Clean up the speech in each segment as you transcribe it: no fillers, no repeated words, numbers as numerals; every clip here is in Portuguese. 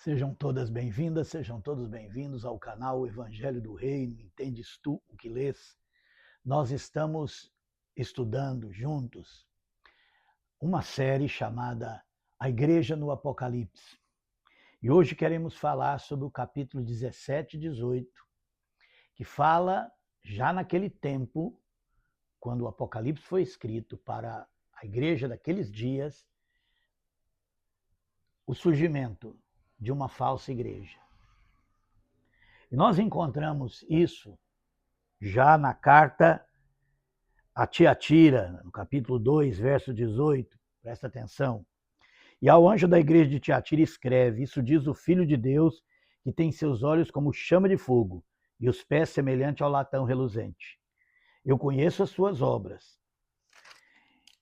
Sejam todas bem-vindas, sejam todos bem-vindos ao canal Evangelho do Reino, Entendes Tu o que lês? Nós estamos estudando juntos uma série chamada A Igreja no Apocalipse. E hoje queremos falar sobre o capítulo 17 e 18, que fala já naquele tempo, quando o Apocalipse foi escrito para a igreja daqueles dias, o surgimento de uma falsa igreja. E nós encontramos isso já na carta a Tiatira, no capítulo 2, verso 18, presta atenção. E ao anjo da igreja de Tiatira escreve: Isso diz o Filho de Deus, que tem seus olhos como chama de fogo e os pés semelhante ao latão reluzente. Eu conheço as suas obras,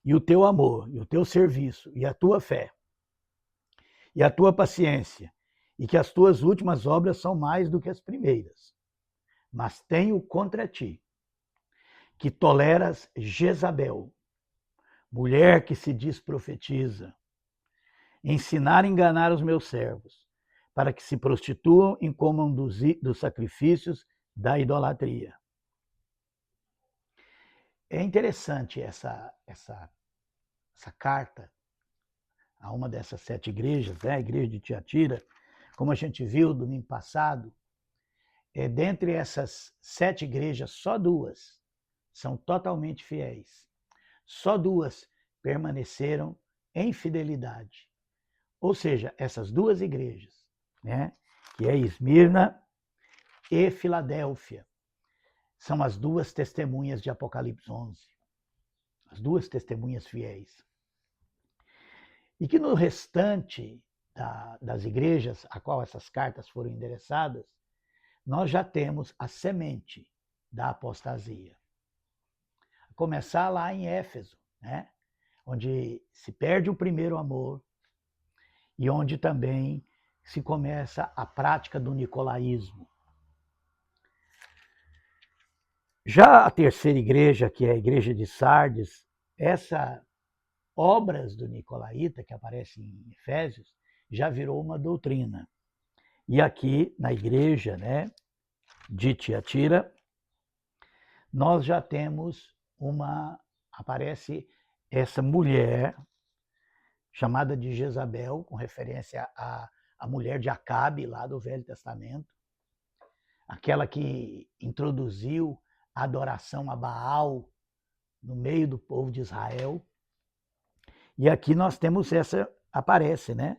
e o teu amor, e o teu serviço, e a tua fé, e a tua paciência, e que as tuas últimas obras são mais do que as primeiras. Mas tenho contra ti que toleras Jezabel, mulher que se diz profetiza, ensinar a enganar os meus servos, para que se prostituam e comam dos sacrifícios da idolatria. É interessante essa carta a uma dessas 7 igrejas, né? A igreja de Tiatira, como a gente viu domingo passado, dentre essas 7 igrejas, só 2 são totalmente fiéis. Só 2 permaneceram em fidelidade. Ou seja, essas 2 igrejas, né, que é Esmirna e Filadélfia, são as 2 testemunhas de Apocalipse 11. As 2 testemunhas fiéis. E que no restante das igrejas a qual essas cartas foram endereçadas, nós já temos a semente da apostasia. A começar lá em Éfeso, né, onde se perde o primeiro amor e onde também se começa a prática do nicolaísmo. Já a terceira igreja, que é a igreja de Sardes, essas obras do nicolaíta, que aparecem em Efésios, já virou uma doutrina. E aqui, na igreja, né, de Tiatira, nós já temos aparece essa mulher chamada de Jezabel, com referência à mulher de Acabe, lá do Velho Testamento, aquela que introduziu a adoração a Baal no meio do povo de Israel. E aqui nós temos aparece, né?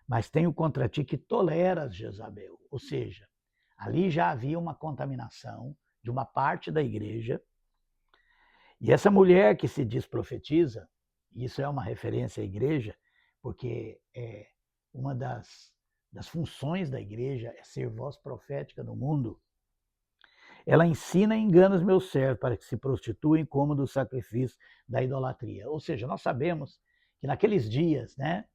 Mas tenho contra ti que toleras Jezabel. Ou seja, ali já havia uma contaminação de uma parte da igreja. E essa mulher que se diz profetiza, isso é uma referência à igreja, porque uma das funções da igreja é ser voz profética no mundo. Ela ensina e engana os meus servos para que se prostituem como do sacrifício da idolatria. Ou seja, nós sabemos que naqueles dias, né,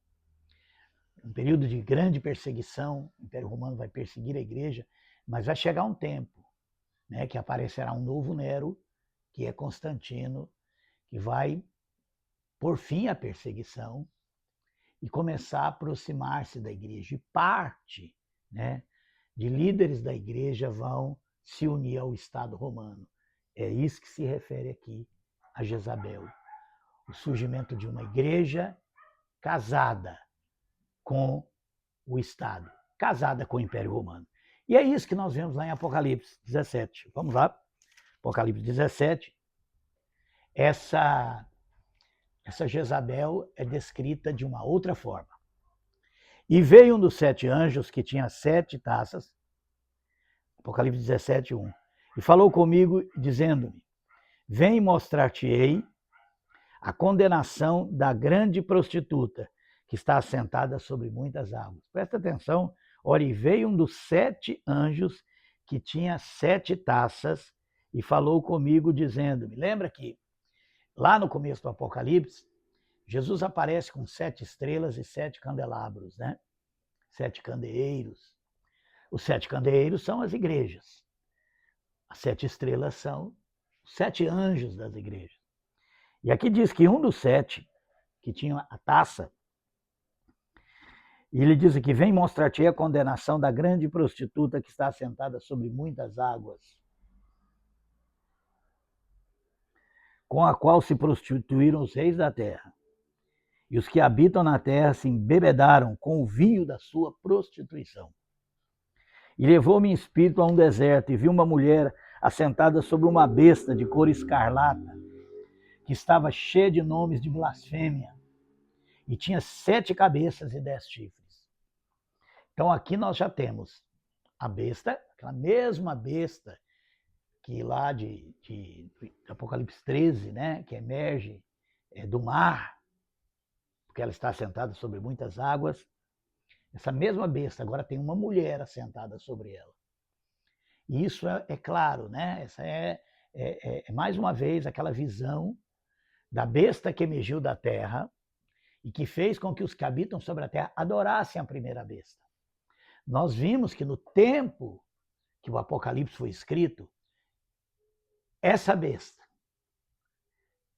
um período de grande perseguição, o Império Romano vai perseguir a igreja, mas vai chegar um tempo, né, que aparecerá um novo Nero, que é Constantino, que vai por fim à perseguição e começar a aproximar-se da igreja. E parte, né, de líderes da igreja vão se unir ao Estado romano. É isso que se refere aqui a Jezabel. O surgimento de uma igreja casada com o Estado, casada com o Império Romano. E é isso que nós vemos lá em Apocalipse 17. Vamos lá, Apocalipse 17. Essa Jezabel é descrita de uma outra forma. E veio um dos 7 anjos que tinha 7 taças, Apocalipse 17, 1, e falou comigo, dizendo-me: Vem mostrar-te-ei a condenação da grande prostituta, que está assentada sobre muitas águas. Presta atenção, ora, e veio um dos 7 anjos que tinha 7 taças e falou comigo, dizendo-me, lembra que lá no começo do Apocalipse, Jesus aparece com 7 estrelas e 7 candelabros, né? 7 candeeiros. Os 7 candeeiros são as igrejas. As 7 estrelas são os 7 anjos das igrejas. E aqui diz que um dos 7, que tinha a taça, E ele diz aqui: vem mostrar-te a condenação da grande prostituta que está assentada sobre muitas águas, com a qual se prostituíram os reis da terra. E os que habitam na terra se embebedaram com o vinho da sua prostituição. E levou-me em espírito a um deserto, e vi uma mulher assentada sobre uma besta de cor escarlata, que estava cheia de nomes de blasfêmia, e tinha 7 cabeças e 10 chifres. Então aqui nós já temos a besta, aquela mesma besta que lá de Apocalipse 13, né, que emerge do mar, porque ela está assentada sobre muitas águas. Essa mesma besta agora tem uma mulher assentada sobre ela. E isso é claro, né? Essa é mais uma vez aquela visão da besta que emergiu da terra e que fez com que os que habitam sobre a terra adorassem a primeira besta. Nós vimos que no tempo que o Apocalipse foi escrito, essa besta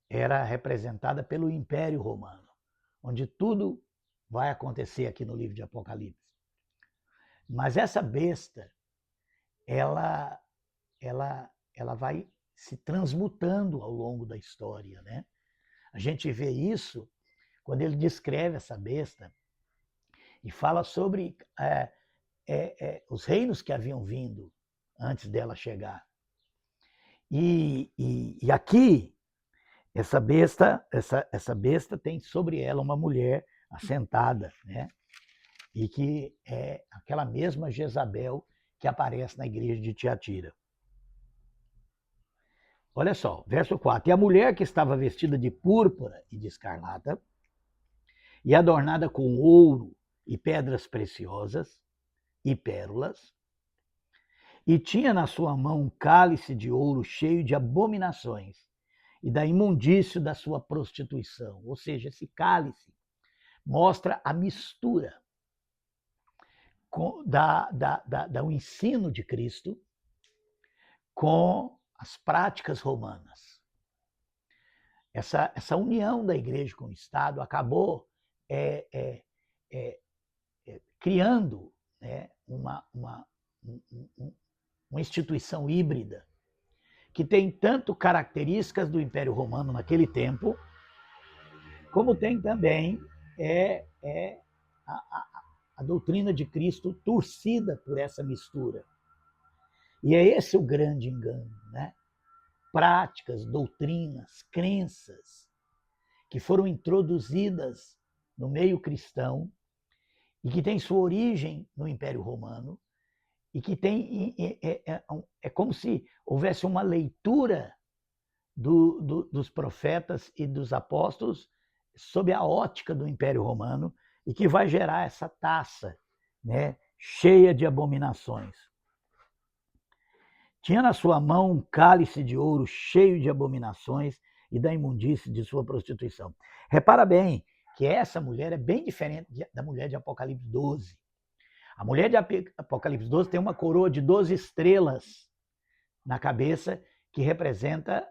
era representada pelo Império Romano, onde tudo vai acontecer aqui no livro de Apocalipse. Mas essa besta, ela vai se transmutando ao longo da história, né? A gente vê isso quando ele descreve essa besta e fala sobre os reinos que haviam vindo antes dela chegar. E aqui, essa besta tem sobre ela uma mulher assentada, né? E que é aquela mesma Jezabel que aparece na igreja de Tiatira. Olha só, verso 4. E a mulher que estava vestida de púrpura e de escarlata, e adornada com ouro e pedras preciosas e pérolas, e tinha na sua mão um cálice de ouro cheio de abominações e da imundície da sua prostituição. Ou seja, esse cálice mostra a mistura do ensino de Cristo com as práticas romanas. Essa união da igreja com o Estado acabou criando, né, uma instituição híbrida que tem tanto características do Império Romano naquele tempo, como tem também a doutrina de Cristo torcida por essa mistura. E é esse o grande engano, né? Práticas, doutrinas, crenças que foram introduzidas no meio cristão e que têm sua origem no Império Romano e que é como se houvesse uma leitura dos profetas e dos apóstolos sob a ótica do Império Romano e que vai gerar essa taça, né, cheia de abominações. Tinha na sua mão um cálice de ouro cheio de abominações e da imundície de sua prostituição. Repara bem que essa mulher é bem diferente da mulher de Apocalipse 12. A mulher de Apocalipse 12 tem uma coroa de 12 estrelas na cabeça que representa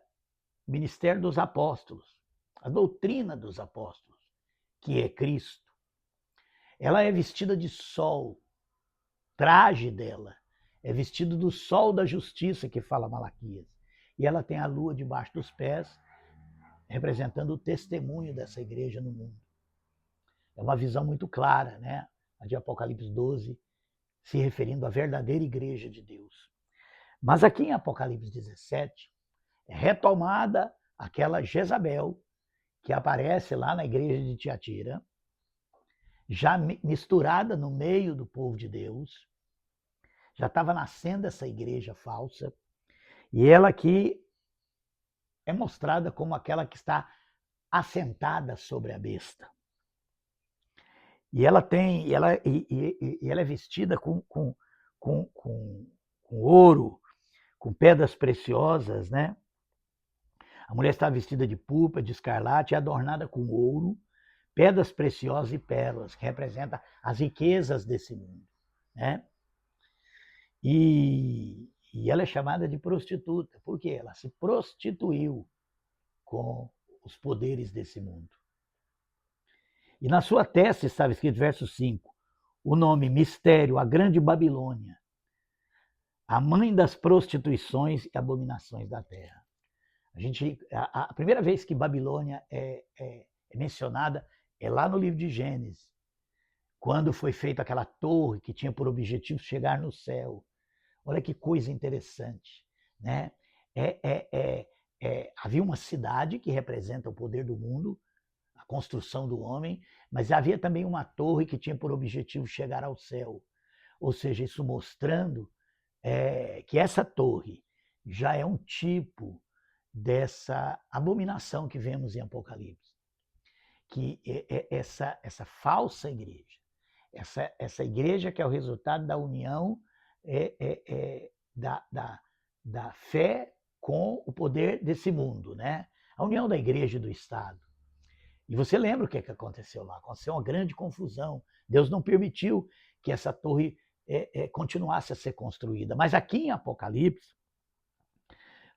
o ministério dos apóstolos, a doutrina dos apóstolos, que é Cristo. Ela é vestida de sol, traje dela é vestido do sol da justiça, que fala Malaquias. E ela tem a lua debaixo dos pés, representando o testemunho dessa igreja no mundo. É uma visão muito clara, né? A de Apocalipse 12, se referindo à verdadeira igreja de Deus. Mas aqui em Apocalipse 17, é retomada aquela Jezabel que aparece lá na igreja de Tiatira, já misturada no meio do povo de Deus. Já estava nascendo essa igreja falsa, e ela aqui é mostrada como aquela que está assentada sobre a besta. E ela é vestida com ouro, com pedras preciosas, né? A mulher está vestida de púrpura, de escarlate, adornada com ouro, pedras preciosas e pérolas, que representa as riquezas desse mundo, né? E ela é chamada de prostituta, porque ela se prostituiu com os poderes desse mundo. E na sua testa estava escrito, verso 5, o nome mistério, a grande Babilônia, a mãe das prostituições e abominações da terra. A primeira vez que Babilônia é mencionada é lá no livro de Gênesis, quando foi feita aquela torre que tinha por objetivo chegar no céu. Olha que coisa interessante, né? Havia uma cidade que representa o poder do mundo, a construção do homem, mas havia também uma torre que tinha por objetivo chegar ao céu. Ou seja, isso mostrando que essa torre já é um tipo dessa abominação que vemos em Apocalipse, que essa falsa igreja, essa igreja que é o resultado da união da fé com o poder desse mundo, né? A união da igreja e do Estado. E você lembra o que aconteceu lá? Aconteceu uma grande confusão. Deus não permitiu que essa torre continuasse a ser construída. Mas aqui em Apocalipse,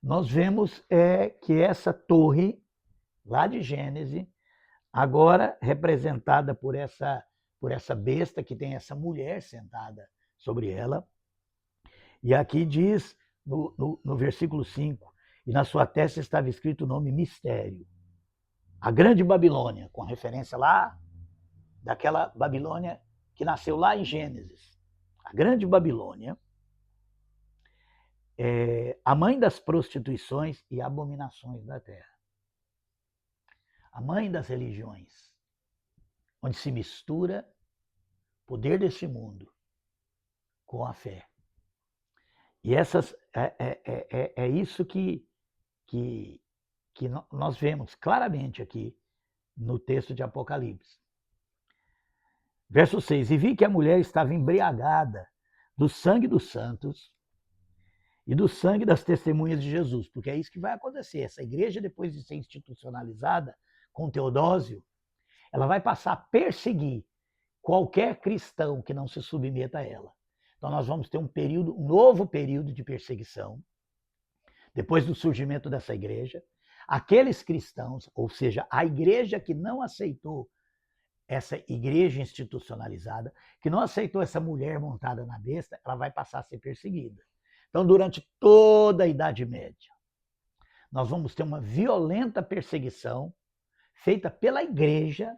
nós vemos que essa torre, lá de Gênesis, agora representada por essa besta que tem essa mulher sentada sobre ela. E aqui diz, no versículo 5, e na sua testa estava escrito o nome mistério. A grande Babilônia, com referência lá daquela Babilônia que nasceu lá em Gênesis. A grande Babilônia, a mãe das prostituições e abominações da terra. A mãe das religiões, onde se mistura o poder desse mundo com a fé. E é isso que nós vemos claramente aqui no texto de Apocalipse. Verso 6, e vi que a mulher estava embriagada do sangue dos santos e do sangue das testemunhas de Jesus, porque é isso que vai acontecer. Essa igreja, depois de ser institucionalizada com Teodósio, ela vai passar a perseguir qualquer cristão que não se submeta a ela. Então nós vamos ter um novo período de perseguição, depois do surgimento dessa igreja. Aqueles cristãos, ou seja, a igreja que não aceitou essa igreja institucionalizada, que não aceitou essa mulher montada na besta, ela vai passar a ser perseguida. Então, durante toda a Idade Média, nós vamos ter uma violenta perseguição feita pela igreja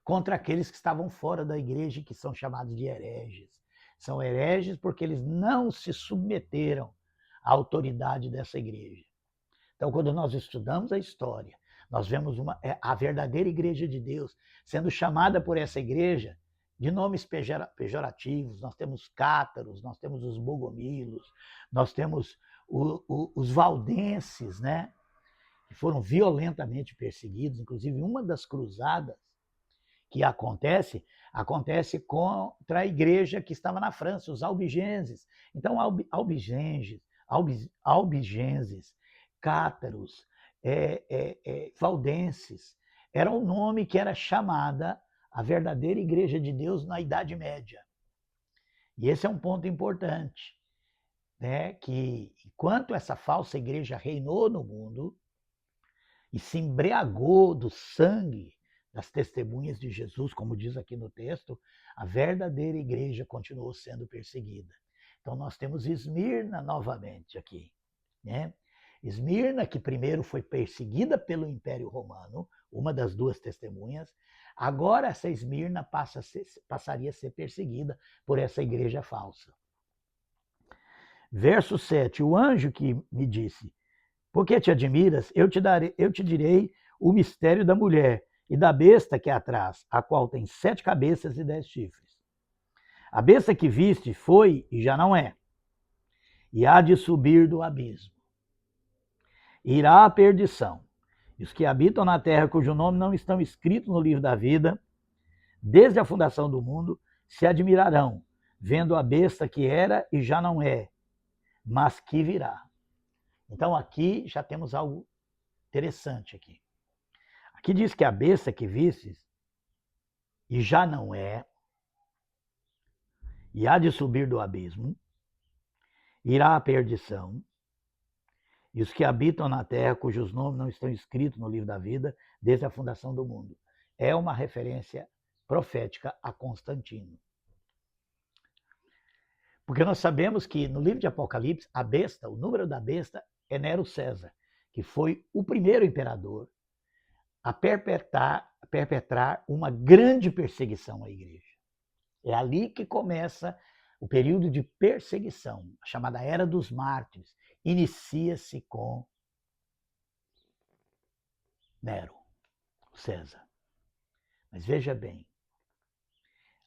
contra aqueles que estavam fora da igreja, que são chamados de hereges. São hereges porque eles não se submeteram à autoridade dessa igreja. Então, quando nós estudamos a história, nós vemos a verdadeira igreja de Deus sendo chamada por essa igreja de nomes pejorativos. Nós temos cátaros, nós temos os bogomilos, nós temos os valdenses, né? Que foram violentamente perseguidos. Inclusive, uma das cruzadas que acontece contra a igreja que estava na França, os albigenses. Então, albigenses, cátaros, valdenses, era um nome que era chamada a verdadeira igreja de Deus na Idade Média. E esse é um ponto importante, né? Que enquanto essa falsa igreja reinou no mundo e se embriagou do sangue das testemunhas de Jesus, como diz aqui no texto, a verdadeira igreja continuou sendo perseguida. Então nós temos Esmirna novamente aqui, né? Esmirna, que primeiro foi perseguida pelo Império Romano, uma das duas testemunhas, agora essa Esmirna passaria a ser perseguida por essa igreja falsa. Verso 7, o anjo que me disse, por que te admiras? Eu te direi o mistério da mulher e da besta que é atrás, a qual tem 7 cabeças e 10 chifres. A besta que viste foi e já não é, e há de subir do abismo. Irá à perdição. E os que habitam na terra, cujo nome não estão escritos no livro da vida, desde a fundação do mundo, se admirarão, vendo a besta que era e já não é, mas que virá. Então aqui já temos algo interessante aqui. Aqui diz que a besta que vistes e já não é, e há de subir do abismo, irá à perdição, e os que habitam na terra, cujos nomes não estão escritos no livro da vida, desde a fundação do mundo. É uma referência profética a Constantino. Porque nós sabemos que no livro de Apocalipse, a besta, o número da besta é Nero César, que foi o primeiro imperador a perpetrar uma grande perseguição à igreja. É ali que começa o período de perseguição, a chamada Era dos Mártires. Inicia-se com Nero, César. Mas veja bem,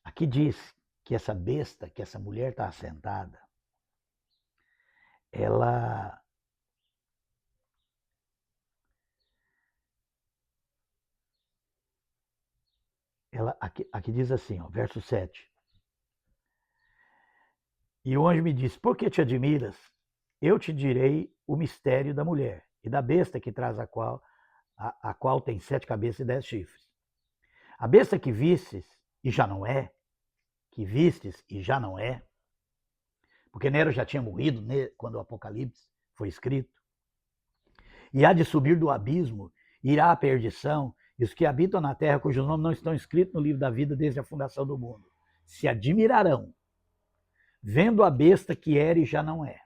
aqui diz que essa besta, que essa mulher está assentada, ela aqui diz assim, ó, verso 7. E o anjo me disse, por que te admiras? Eu te direi o mistério da mulher e da besta que traz a qual tem 7 cabeças e 10 chifres. A besta que vistes e já não é, que vistes e já não é, porque Nero já tinha morrido quando o Apocalipse foi escrito, e há de subir do abismo, irá à perdição, e os que habitam na terra, cujos nomes não estão escritos no livro da vida desde a fundação do mundo, se admirarão, vendo a besta que era e já não é,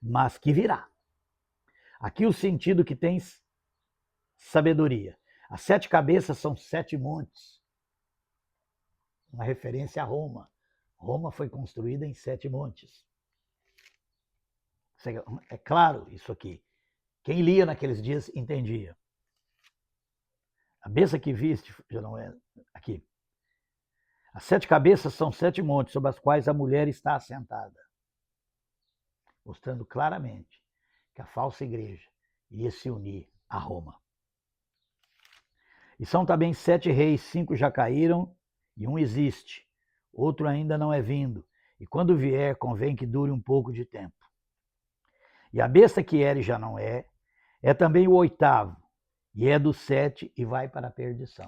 mas que virá. Aqui o sentido que tem sabedoria. As 7 cabeças são 7 montes, uma referência a Roma. Roma foi construída em 7 montes. É claro isso aqui. Quem lia naqueles dias entendia. A besta que viste, já não é aqui. As 7 cabeças são 7 montes sobre as quais a mulher está assentada, mostrando claramente que a falsa igreja iria se unir a Roma. E são também 7 reis, 5 já caíram e um existe, outro ainda não é vindo, e quando vier convém que dure um pouco de tempo. E a besta que era e já não é também o 8º, e é dos 7 e vai para a perdição.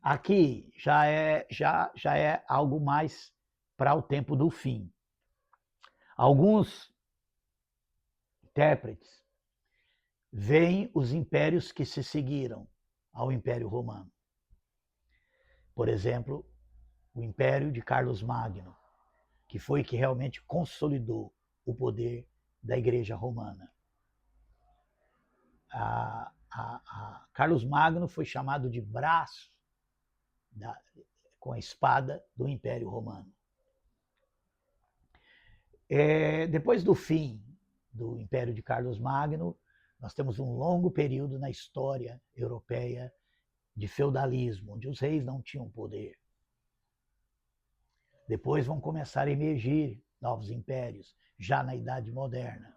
Aqui já é algo mais para o tempo do fim. Alguns intérpretes veem os impérios que se seguiram ao Império Romano. Por exemplo, o Império de Carlos Magno, que foi que realmente consolidou o poder da Igreja Romana. Carlos Magno foi chamado de braço com a espada do Império Romano. Depois do fim do Império de Carlos Magno, nós temos um longo período na história europeia de feudalismo, onde os reis não tinham poder. Depois vão começar a emergir novos impérios, já na Idade Moderna.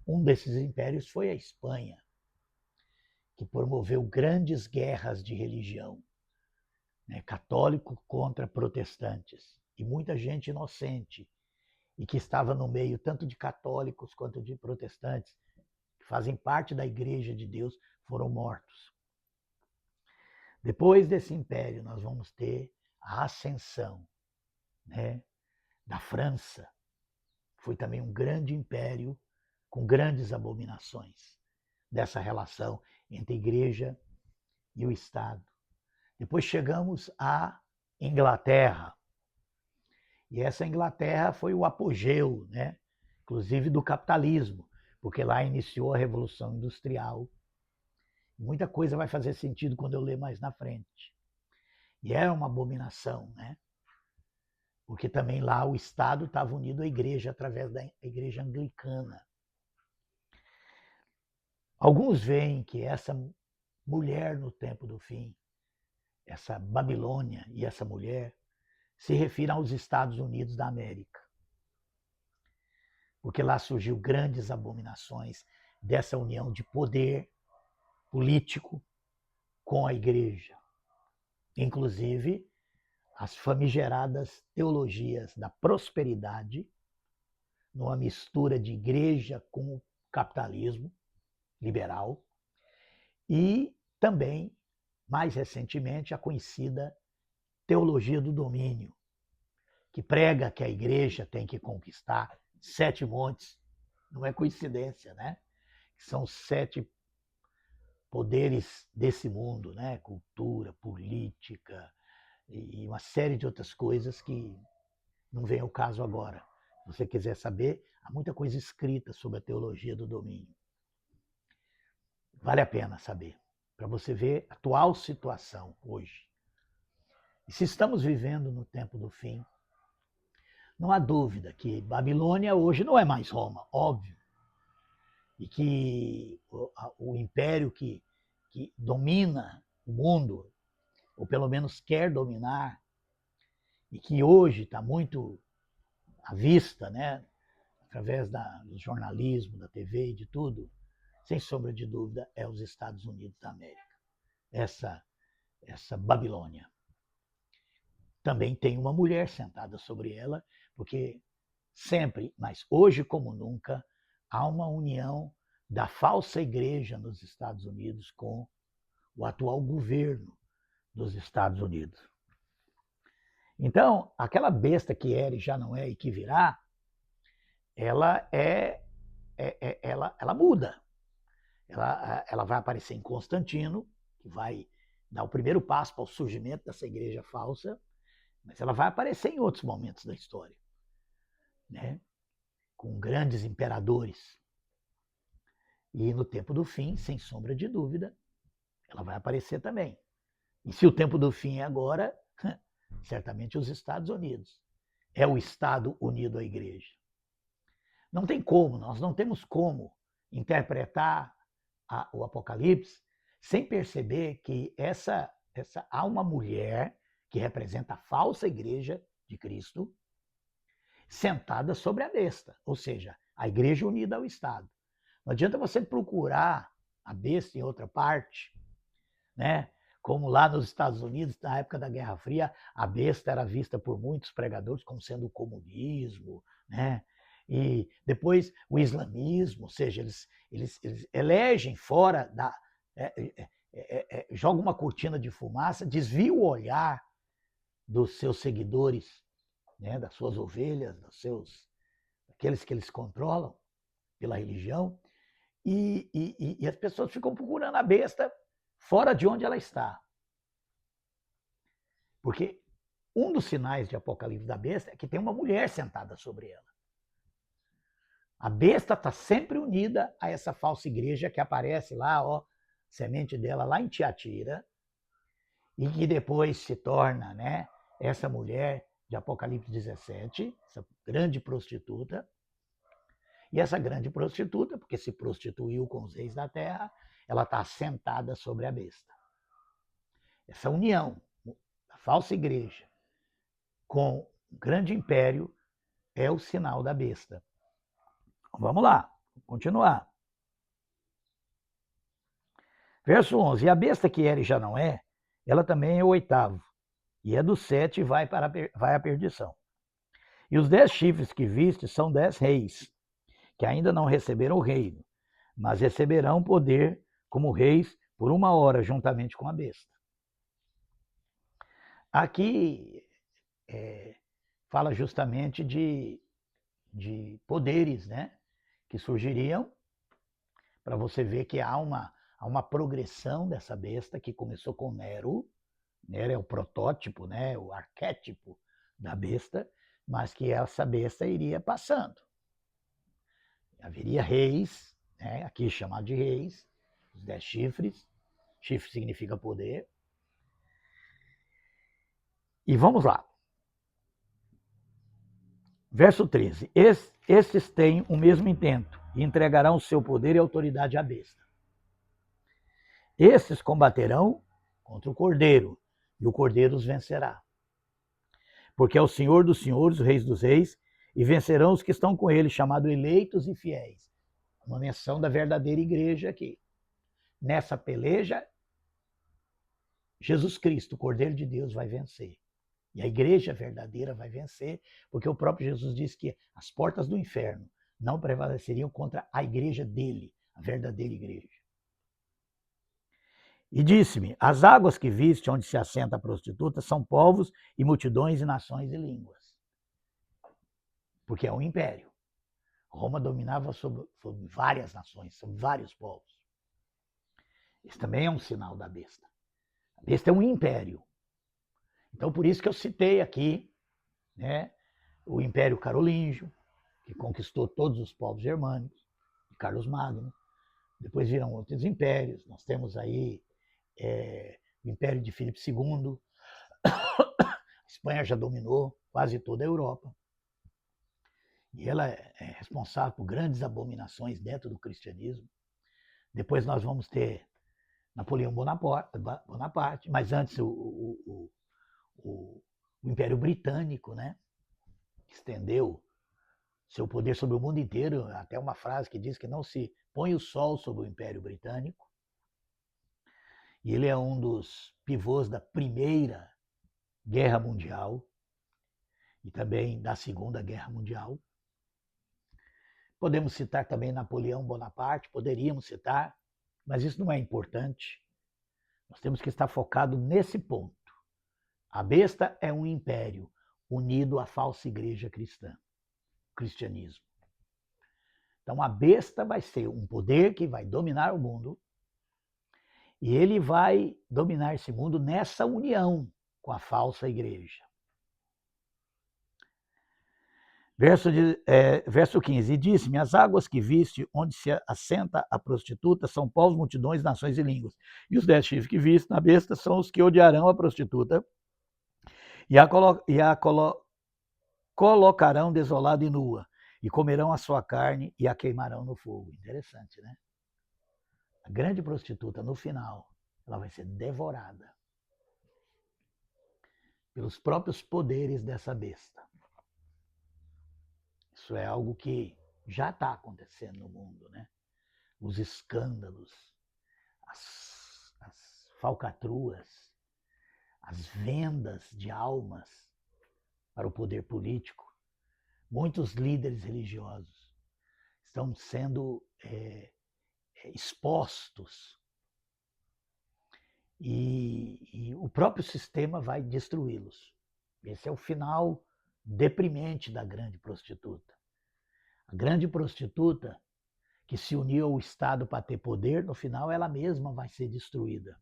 Um desses impérios foi a Espanha, que promoveu grandes guerras de religião, católico contra protestantes, e muita gente inocente, e que estava no meio tanto de católicos quanto de protestantes, que fazem parte da Igreja de Deus, foram mortos. Depois desse império, nós vamos ter a ascensão da França. Foi também um grande império com grandes abominações dessa relação entre a Igreja e o Estado. Depois chegamos à Inglaterra. E essa Inglaterra foi o apogeu, inclusive do capitalismo, porque lá iniciou a Revolução Industrial. Muita coisa vai fazer sentido quando eu ler mais na frente. E era uma abominação, porque também lá o Estado estava unido à Igreja através da Igreja Anglicana. Alguns veem que essa mulher no tempo do fim, essa Babilônia e essa mulher, se refere aos Estados Unidos da América. Porque lá surgiu grandes abominações dessa união de poder político com a igreja. Inclusive, as famigeradas teologias da prosperidade, numa mistura de igreja com o capitalismo liberal, e também, mais recentemente, a conhecida teologia do domínio, que prega que a igreja tem que conquistar 7 montes. Não é coincidência, São 7 poderes desse mundo, cultura, política e uma série de outras coisas que não vem ao caso agora. Se você quiser saber, há muita coisa escrita sobre a teologia do domínio. Vale a pena saber, para você ver a atual situação hoje. E se estamos vivendo no tempo do fim, não há dúvida que Babilônia hoje não é mais Roma, óbvio. E que o império que domina o mundo, ou pelo menos quer dominar, e que hoje está muito à vista, né, através do jornalismo, da TV e de tudo, sem sombra de dúvida, é os Estados Unidos da América. Essa Babilônia. Também tem uma mulher sentada sobre ela, porque sempre, mas hoje como nunca, há uma união da falsa igreja nos Estados Unidos com o atual governo dos Estados Unidos. Então, aquela besta que era e já não é e que virá, ela ela muda. Ela vai aparecer em Constantino, que vai dar o primeiro passo para o surgimento dessa igreja falsa, mas ela vai aparecer em outros momentos da história, né? Com grandes imperadores. E no tempo do fim, sem sombra de dúvida, ela vai aparecer também. E se o tempo do fim é agora, certamente os Estados Unidos. É o Estado unido à igreja. Não tem como, nós não temos como interpretar o Apocalipse sem perceber que há uma mulher que representa a falsa igreja de Cristo sentada sobre a besta, ou seja, a igreja unida ao Estado. Não adianta você procurar a besta em outra parte, né? Como lá nos Estados Unidos, na época da Guerra Fria, a besta era vista por muitos pregadores como sendo o comunismo, né? E depois o islamismo, ou seja, eles elegem fora da... jogam uma cortina de fumaça, desviam o olhar dos seus seguidores, né? Das suas ovelhas, daqueles que eles controlam pela religião, e as pessoas ficam procurando a besta fora de onde ela está. Porque um dos sinais de Apocalipse da besta é que tem uma mulher sentada sobre ela. A besta está sempre unida a essa falsa igreja que aparece lá, ó, semente dela lá em Tiatira, e que depois se torna, né, essa mulher de Apocalipse 17, essa grande prostituta. E essa grande prostituta, porque se prostituiu com os reis da terra, ela está sentada sobre a besta. Essa união da falsa igreja com o grande império é o sinal da besta. Vamos lá, continuar. Verso 11. E a besta que era e já não é, ela também é o oitavo, e é do 7 e vai à perdição. E os 10 chifres que viste são 10 reis, que ainda não receberam o reino, mas receberão poder como reis por 1 hora, juntamente com a besta. Aqui fala justamente de poderes, né, que surgiriam, para você ver que há uma progressão dessa besta que começou com Nero. Nero é o protótipo, né, o arquétipo da besta, mas que essa besta iria passando. Haveria reis, né, aqui chamado de reis, os 10 chifres. Chifre significa poder. E vamos lá. Verso 13. Estes têm o mesmo intento e entregarão o seu poder e autoridade à besta. Estes combaterão contra o Cordeiro, e o Cordeiro os vencerá. Porque é o Senhor dos senhores, o Reis dos reis, e vencerão os que estão com ele, chamados eleitos e fiéis. Uma menção da verdadeira igreja aqui. Nessa peleja, Jesus Cristo, o Cordeiro de Deus, vai vencer. E a igreja verdadeira vai vencer, porque o próprio Jesus disse que as portas do inferno não prevaleceriam contra a igreja dele, a verdadeira igreja. E disse-me, as águas que viste onde se assenta a prostituta são povos e multidões e nações e línguas. Porque é um império. Roma dominava sobre várias nações, sobre vários povos. Isso também é um sinal da besta. A besta é um império. Então, por isso que eu citei aqui, né, o Império Carolíngio, que conquistou todos os povos germânicos, de Carlos Magno. Depois viram outros impérios. Nós temos aí o Império de Filipe II. A Espanha já dominou quase toda a Europa. E ela é responsável por grandes abominações dentro do cristianismo. Depois nós vamos ter Napoleão Bonaparte, mas antes o Império Britânico, né? Estendeu seu poder sobre o mundo inteiro, até uma frase que diz que não se põe o sol sobre o Império Britânico. E ele é um dos pivôs da Primeira Guerra Mundial e também da Segunda Guerra Mundial. Podemos citar também Napoleão Bonaparte, poderíamos citar, mas isso não é importante. Nós temos que estar focado nesse ponto. A besta é um império unido à falsa igreja cristã, cristianismo. Então a besta vai ser um poder que vai dominar o mundo e ele vai dominar esse mundo nessa união com a falsa igreja. Verso 15, e disse-me, as águas que viste, onde se assenta a prostituta, são povos, multidões, nações e línguas. E os 10 chifres que viste na besta são os que odiarão a prostituta e a colocarão desolada e nua, e comerão a sua carne e a queimarão no fogo. Interessante, né? A grande prostituta, no final, ela vai ser devorada pelos próprios poderes dessa besta. Isso é algo que já está acontecendo no mundo, né? Os escândalos, as falcatruas, as vendas de almas para o poder político. Muitos líderes religiosos estão sendo expostos e o próprio sistema vai destruí-los. Esse é o final deprimente da grande prostituta. A grande prostituta que se uniu ao Estado para ter poder, no final ela mesma vai ser destruída.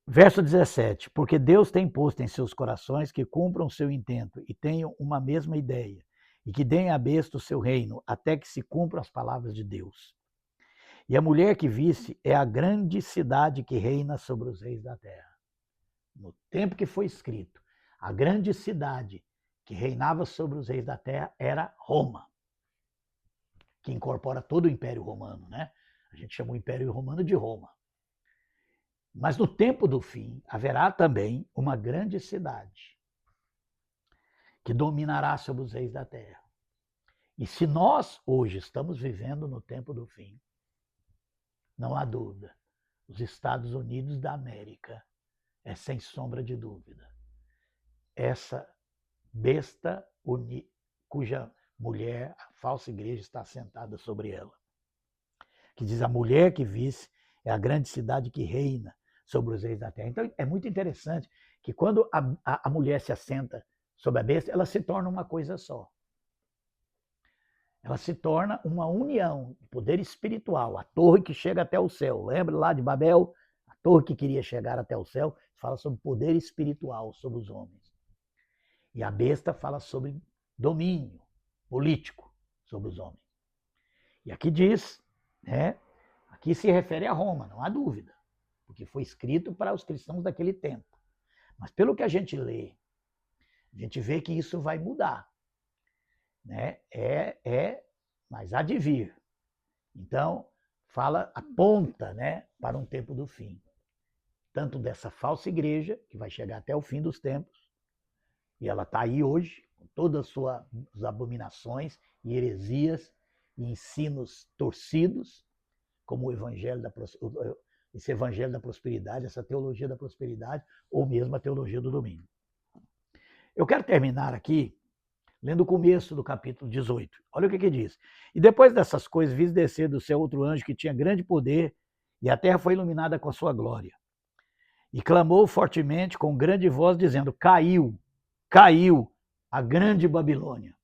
Verso 17, porque Deus tem posto em seus corações que cumpram seu intento e tenham uma mesma ideia, e que deem à besta o seu reino, até que se cumpram as palavras de Deus. E a mulher que visse é a grande cidade que reina sobre os reis da terra. No tempo que foi escrito, a grande cidade que reinava sobre os reis da terra era Roma, que incorpora todo o Império Romano, né? A gente chama o Império Romano de Roma. Mas no tempo do fim, haverá também uma grande cidade que dominará sobre os reis da terra. E se nós hoje estamos vivendo no tempo do fim, não há dúvida, os Estados Unidos da América é sem sombra de dúvida essa besta cuja mulher, a falsa igreja, está sentada sobre ela. Que diz, a mulher que visse é a grande cidade que reina sobre os reis da terra. Então é muito interessante que quando a mulher se assenta sobre a besta, ela se torna uma coisa só. Ela se torna uma união de poder espiritual, a torre que chega até o céu. Lembra lá de Babel? A torre que queria chegar até o céu, fala sobre poder espiritual sobre os homens. E a besta fala sobre domínio político sobre os homens. E aqui diz, né? Aqui se refere a Roma, não há dúvida, porque foi escrito para os cristãos daquele tempo. Mas pelo que a gente lê, a gente vê que isso vai mudar, né? Mas há de vir. Então, aponta, né, para um tempo do fim. Tanto dessa falsa igreja, que vai chegar até o fim dos tempos, e ela está aí hoje, com todas as suas abominações e heresias e ensinos torcidos, como esse evangelho da prosperidade, essa teologia da prosperidade, ou mesmo a teologia do domínio. Eu quero terminar aqui lendo o começo do capítulo 18. Olha o que diz. E depois dessas coisas, vi descer do céu outro anjo que tinha grande poder, e a terra foi iluminada com a sua glória. E clamou fortemente com grande voz, dizendo, caiu a grande Babilônia,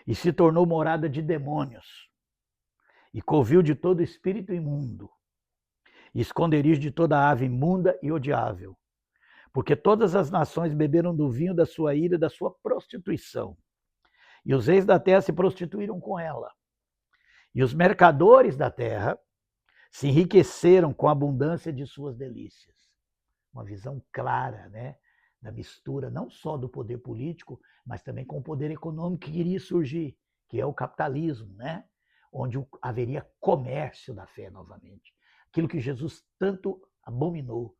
e se tornou morada de demônios, e covil de todo espírito imundo, e esconderijo de toda ave imunda e odiável. Porque todas as nações beberam do vinho da sua ira e da sua prostituição. E os reis da terra se prostituíram com ela. E os mercadores da terra se enriqueceram com a abundância de suas delícias. Uma visão clara, né, da mistura não só do poder político, mas também com o poder econômico que iria surgir, que é o capitalismo, né, onde haveria comércio da fé novamente. Aquilo que Jesus tanto abominou,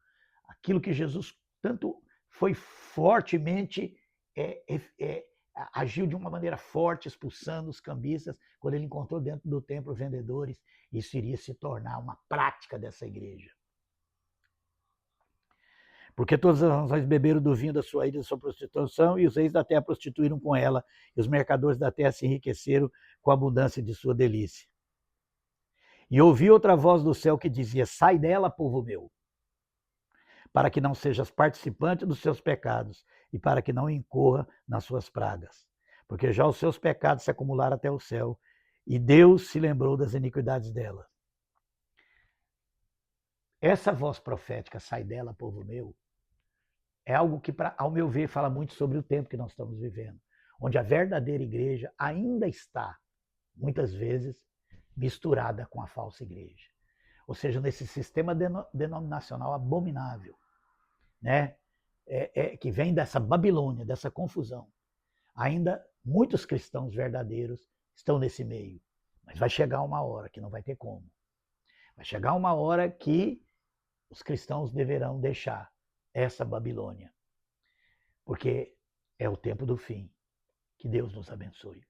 aquilo que Jesus tanto foi fortemente agiu de uma maneira forte, expulsando os cambistas, quando ele encontrou dentro do templo vendedores. Isso iria se tornar uma prática dessa igreja. Porque todas as nações beberam do vinho da sua ira e da sua prostituição, e os reis da terra prostituíram com ela, e os mercadores da terra se enriqueceram com a abundância de sua delícia. E ouvi outra voz do céu que dizia: sai dela, povo meu, para que não sejas participante dos seus pecados e para que não incorra nas suas pragas. Porque já os seus pecados se acumularam até o céu e Deus se lembrou das iniquidades dela. Essa voz profética, sai dela, povo meu, é algo que, ao meu ver, fala muito sobre o tempo que nós estamos vivendo, onde a verdadeira igreja ainda está, muitas vezes, misturada com a falsa igreja. Ou seja, nesse sistema denominacional abominável, né, que vem dessa Babilônia, dessa confusão. Ainda muitos cristãos verdadeiros estão nesse meio, mas vai chegar uma hora que não vai ter como. Vai chegar uma hora que os cristãos deverão deixar essa Babilônia, porque é o tempo do fim. Que Deus nos abençoe.